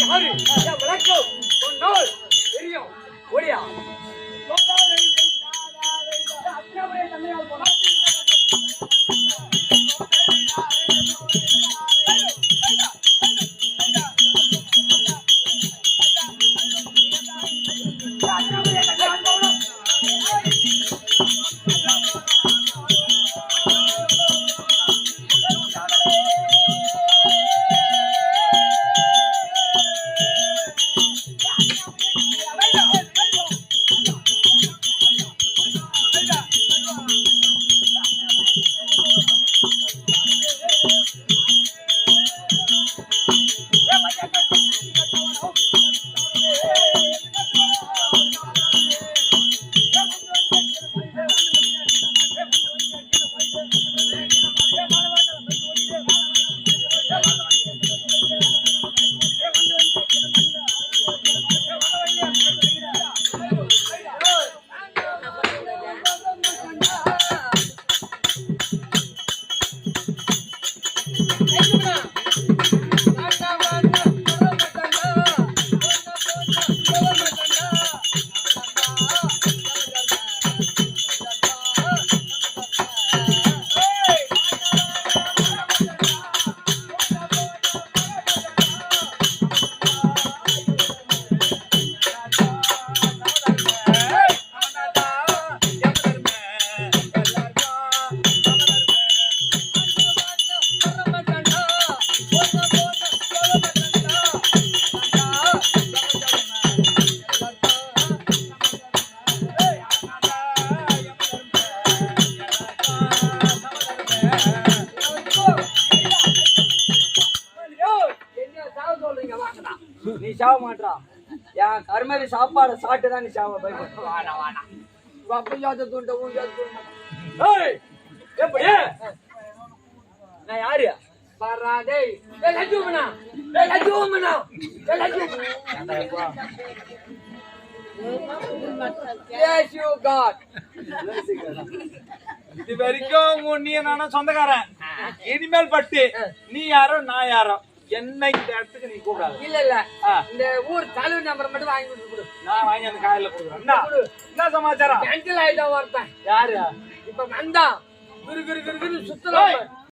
யாரு விளக்கம் சொன்னால் தெரியும் ஓடியா நீ சாவ மாட்டா என் கருமாரி சாப்பாடு சாப்பிட்டுதான் நீ சாவ பயப்பட வாடா வாடா அப்ப தூண்ட எப்படி நான் யாரு பாராதே Lakshmana Lakshmana Yes, you got. இது வரைக்கும் நீ நானும் சொந்தக்காரன் இனிமேல் பட்டு நீ யாரோ நான் யாரோ என்ன இந்த இடத்துக்கு நீ கூப்பிடாது இல்ல இல்ல இந்த ஊர் தலைவர் நம்பர் மட்டும் வாங்கி கொடுத்து நான் வாங்கி அந்த காயில கொடுக்குறேன் என்ன சமாச்சாரம் கேன்சல் ஆயிட்டா ஒருத்தன் யாரு இப்ப வந்தான் குரு குரு குரு குரு சுத்தலாம்